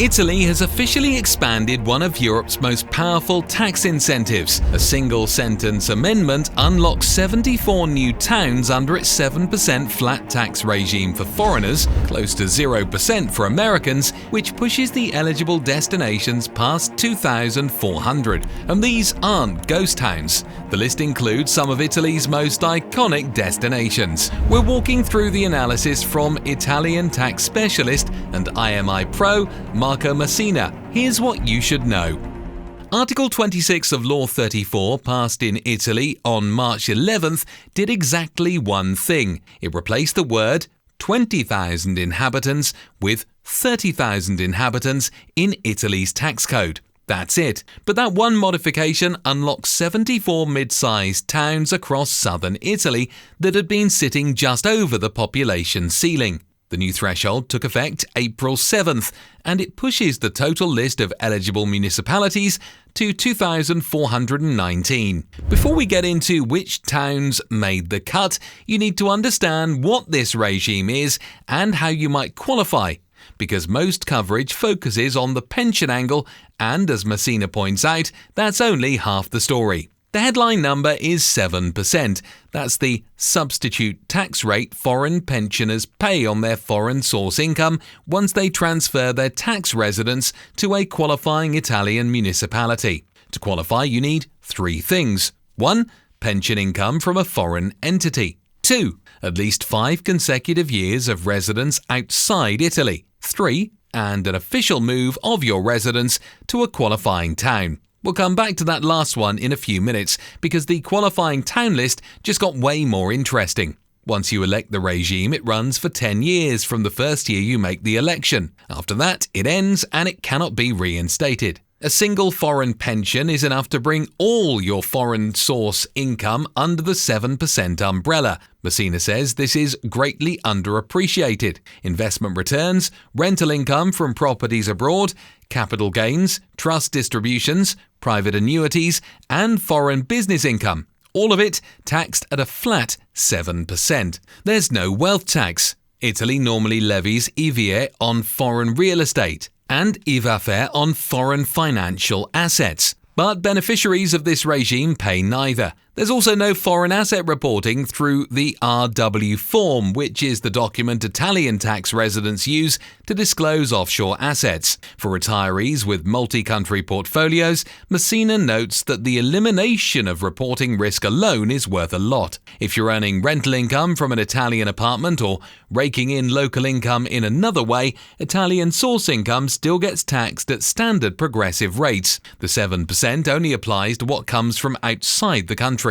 Italy has officially expanded one of Europe's most powerful tax incentives. A single-sentence amendment unlocks 74 new towns under its 7% flat tax regime for foreigners, close to 0% for Americans, which pushes the eligible destinations past 2,400. And these aren't ghost towns. The list includes some of Italy's most iconic destinations. We're walking through the analysis from Italian tax specialist and IMI pro Marco Messina. Here's what you should know. Article 26 of Law 34, passed in Italy on March 11th, did exactly one thing. It replaced the word 20,000 inhabitants with 30,000 inhabitants in Italy's tax code. That's it. But that one modification unlocks 74 mid-sized towns across southern Italy that had been sitting just over the population ceiling. The new threshold took effect April 7th, and it pushes the total list of eligible municipalities to 2,419. Before we get into which towns made the cut, you need to understand what this regime is and how you might qualify, because most coverage focuses on the pension angle, and as Messina points out, that's only half the story. The headline number is 7%. That's the substitute tax rate foreign pensioners pay on their foreign source income once they transfer their tax residence to a qualifying Italian municipality. To qualify, you need three things. 1. Pension income from a foreign entity. 2. At least 5 consecutive years of residence outside Italy. 3. And an official move of your residence to a qualifying town. We'll come back to that last one in a few minutes because the qualifying town list just got way more interesting. Once you elect the regime, it runs for 10 years from the first year you make the election. After that, it ends and it cannot be reinstated. A single foreign pension is enough to bring all your foreign source income under the 7% umbrella. Messina says this is greatly underappreciated. Investment returns, rental income from properties abroad, capital gains, trust distributions, private annuities, and foreign business income. All of it taxed at a flat 7%. There's no wealth tax. Italy normally levies IVA on foreign real estate and IVAFE on foreign financial assets. But beneficiaries of this regime pay neither. There's also no foreign asset reporting through the RW form, which is the document Italian tax residents use to disclose offshore assets. For retirees with multi-country portfolios, Messina notes that the elimination of reporting risk alone is worth a lot. If you're earning rental income from an Italian apartment or raking in local income in another way, Italian source income still gets taxed at standard progressive rates. The 7% only applies to what comes from outside the country.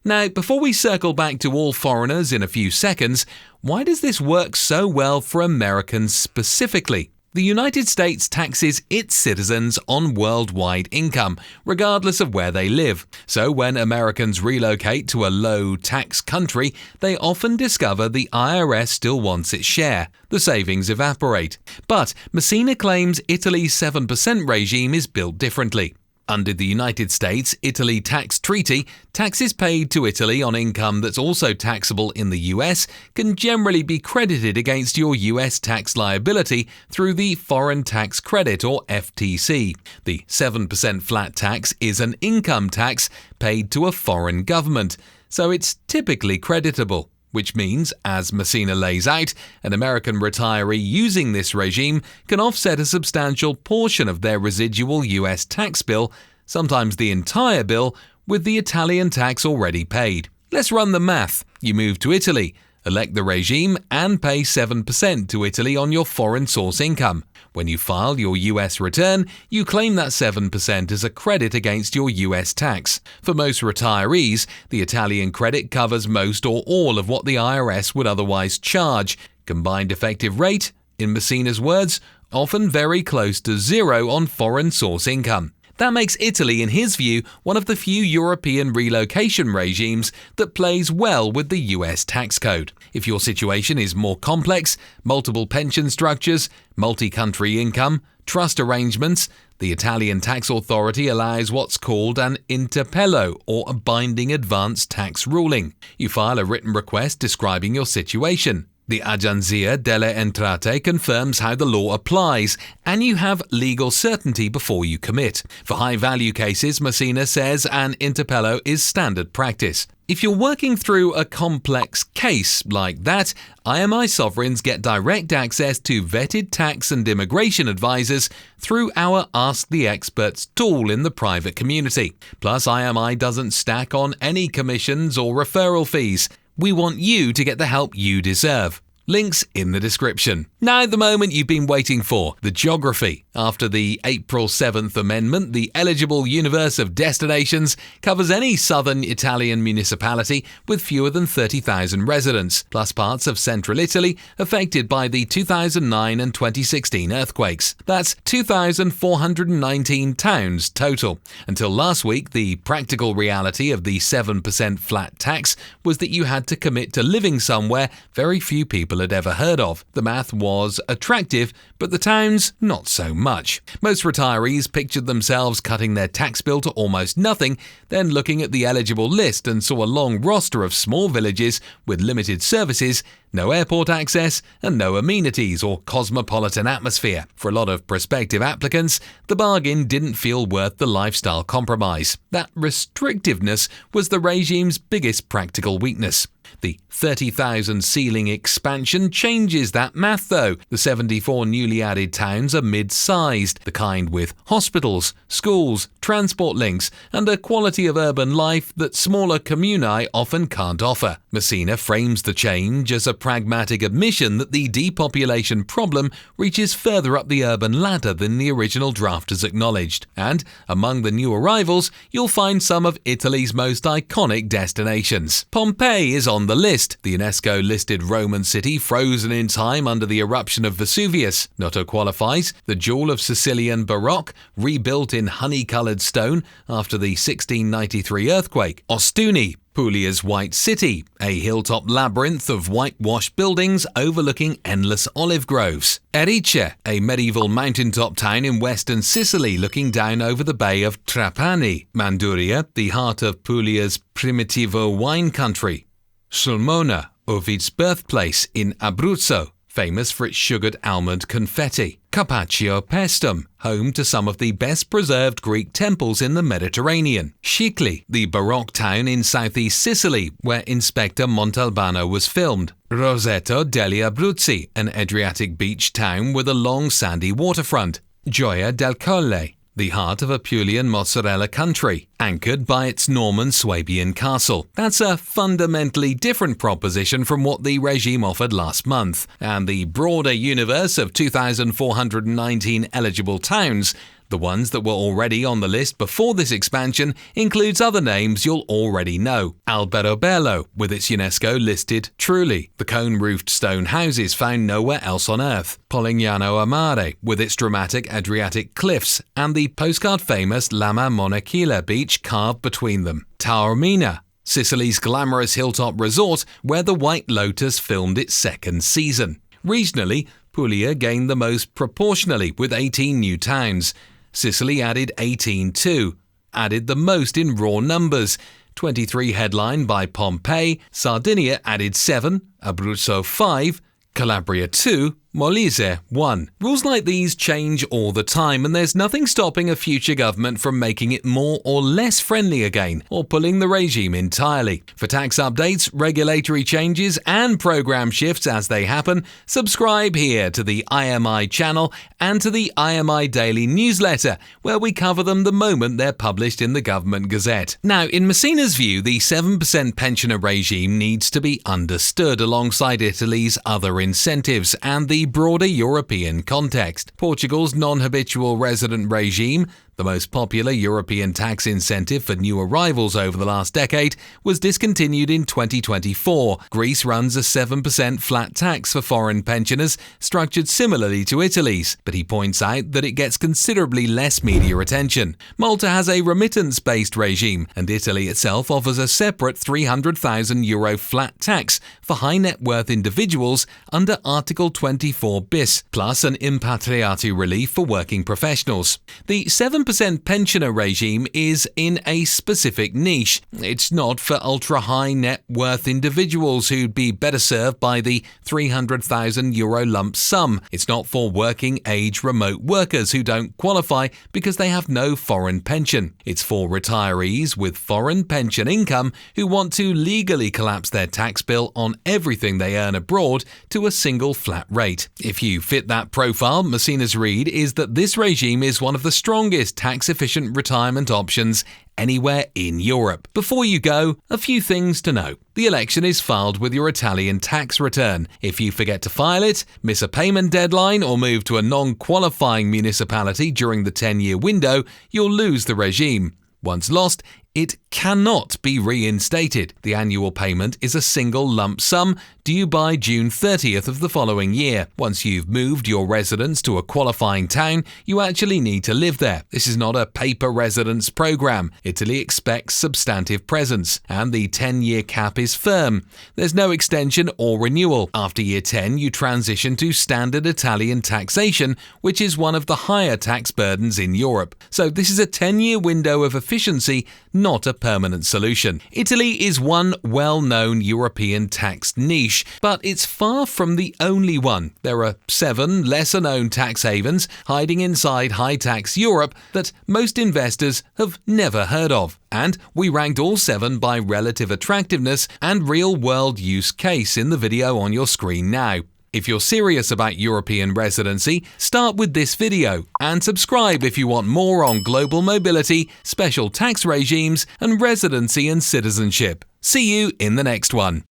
Now, before we circle back to all foreigners in a few seconds, why does this work so well for Americans specifically? The United States taxes its citizens on worldwide income, regardless of where they live. So when Americans relocate to a low-tax country, they often discover the IRS still wants its share. The savings evaporate. But Messina claims Italy's 7% regime is built differently. Under the United States-Italy tax treaty, taxes paid to Italy on income that's also taxable in the US can generally be credited against your US tax liability through the Foreign Tax Credit or FTC. The 7% flat tax is an income tax paid to a foreign government, so it's typically creditable. Which means, as Messina lays out, an American retiree using this regime can offset a substantial portion of their residual US tax bill, sometimes the entire bill, with the Italian tax already paid. Let's run the math. You move to Italy, elect the regime, and pay 7% to Italy on your foreign source income. When you file your US return, you claim that 7% as a credit against your US tax. For most retirees, the Italian credit covers most or all of what the IRS would otherwise charge. Combined effective rate, in Messina's words, often very close to zero on foreign source income. That makes Italy, in his view, one of the few European relocation regimes that plays well with the US tax code. If your situation is more complex, multiple pension structures, multi-country income, trust arrangements, the Italian tax authority allows what's called an interpello, or a binding advance tax ruling. You file a written request describing your situation. The Agenzia delle Entrate confirms how the law applies, and you have legal certainty before you commit. For high-value cases, Messina says an interpello is standard practice. If you're working through a complex case like that, IMI sovereigns get direct access to vetted tax and immigration advisors through our Ask the Experts tool in the private community. Plus, IMI doesn't stack on any commissions or referral fees. We want you to get the help you deserve. Links in the description. Now the moment you've been waiting for, the geography. After the April 7th Amendment, the eligible universe of destinations covers any southern Italian municipality with fewer than 30,000 residents, plus parts of central Italy affected by the 2009 and 2016 earthquakes. That's 2,419 towns total. Until last week, the practical reality of the 7% flat tax was that you had to commit to living somewhere very few people had ever heard of. The math was attractive, but the towns not so much. Most retirees pictured themselves cutting their tax bill to almost nothing, then looking at the eligible list and saw a long roster of small villages with limited services, no airport access, and no amenities or cosmopolitan atmosphere. For a lot of prospective applicants, the bargain didn't feel worth the lifestyle compromise. That restrictiveness was the regime's biggest practical weakness. The 30,000 ceiling expansion changes that math though. The 74 newly added towns are mid-sized, the kind with hospitals, schools, transport links, and a quality of urban life that smaller comuni often can't offer. Messina frames the change as a pragmatic admission that the depopulation problem reaches further up the urban ladder than the original drafters acknowledged. And among the new arrivals, you'll find some of Italy's most iconic destinations. Pompeii is on the list, the UNESCO-listed Roman city frozen in time under the eruption of Vesuvius. Noto qualifies, the jewel of Sicilian Baroque, rebuilt in honey-coloured stone after the 1693 earthquake. Ostuni, Puglia's White City, a hilltop labyrinth of whitewashed buildings overlooking endless olive groves. Erice, a medieval mountaintop town in western Sicily looking down over the Bay of Trapani. Manduria, the heart of Puglia's Primitivo wine country. Sulmona, Ovid's birthplace in Abruzzo, famous for its sugared almond confetti. Carpaccio Paestum, home to some of the best preserved Greek temples in the Mediterranean. Scicli, the Baroque town in southeast Sicily where Inspector Montalbano was filmed. Roseto degli Abruzzi, an Adriatic beach town with a long sandy waterfront. Gioia del Colle, the heart of Apulian mozzarella country, anchored by its Norman Swabian castle. That's a fundamentally different proposition from what the regime offered last month, and the broader universe of 2,419 eligible towns, the ones that were already on the list before this expansion, includes other names you'll already know. Alberobello, with its UNESCO-listed Trulli, the cone-roofed stone houses found nowhere else on Earth. Polignano a Mare, with its dramatic Adriatic cliffs, and the postcard-famous Lama Monachila beach carved between them. Taormina, Sicily's glamorous hilltop resort where the White Lotus filmed its second season. Regionally, Puglia gained the most proportionally with 18 new towns. Sicily added 18 too, added the most in raw numbers, 23 headlined by Pompeii. Sardinia added 7, Abruzzo 5, Calabria 2, Molise 1. Rules like these change all the time, and there's nothing stopping a future government from making it more or less friendly again, or pulling the regime entirely. For tax updates, regulatory changes, and program shifts as they happen, subscribe here to the IMI channel and to the IMI Daily newsletter, where we cover them the moment they're published in the Government Gazette. Now, in Messina's view, the 7% pensioner regime needs to be understood alongside Italy's other incentives and the broader European context. Portugal's non-habitual resident regime, the most popular European tax incentive for new arrivals over the last decade, was discontinued in 2024. Greece runs a 7% flat tax for foreign pensioners, structured similarly to Italy's, but he points out that it gets considerably less media attention. Malta has a remittance-based regime, and Italy itself offers a separate €300,000 flat tax for high-net-worth individuals under Article 24 bis, plus an impatriati relief for working professionals. The 7% 4% pensioner regime is in a specific niche. It's not for ultra-high net worth individuals who'd be better served by the €300,000 lump sum. It's not for working-age remote workers who don't qualify because they have no foreign pension. It's for retirees with foreign pension income who want to legally collapse their tax bill on everything they earn abroad to a single flat rate. If you fit that profile, Messina's read is that this regime is one of the strongest tax-efficient retirement options anywhere in Europe. Before you go, a few things to know. The election is filed with your Italian tax return. If you forget to file it, miss a payment deadline, or move to a non-qualifying municipality during the 10-year window, you'll lose the regime. Once lost, it cannot be reinstated. The annual payment is a single lump sum due by June 30th of the following year. Once you've moved your residence to a qualifying town, you actually need to live there. This is not a paper residence program. Italy expects substantive presence, and the 10-year cap is firm. There's no extension or renewal. After year 10, you transition to standard Italian taxation, which is one of the higher tax burdens in Europe. So this is a 10-year window of efficiency, not a permanent solution. Italy is one well-known European tax niche, but it's far from the only one. There are 7 lesser-known tax havens hiding inside high-tax Europe that most investors have never heard of. And we ranked all 7 by relative attractiveness and real-world use case in the video on your screen now. If you're serious about European residency, start with this video and subscribe if you want more on global mobility, special tax regimes, and residency and citizenship. See you in the next one.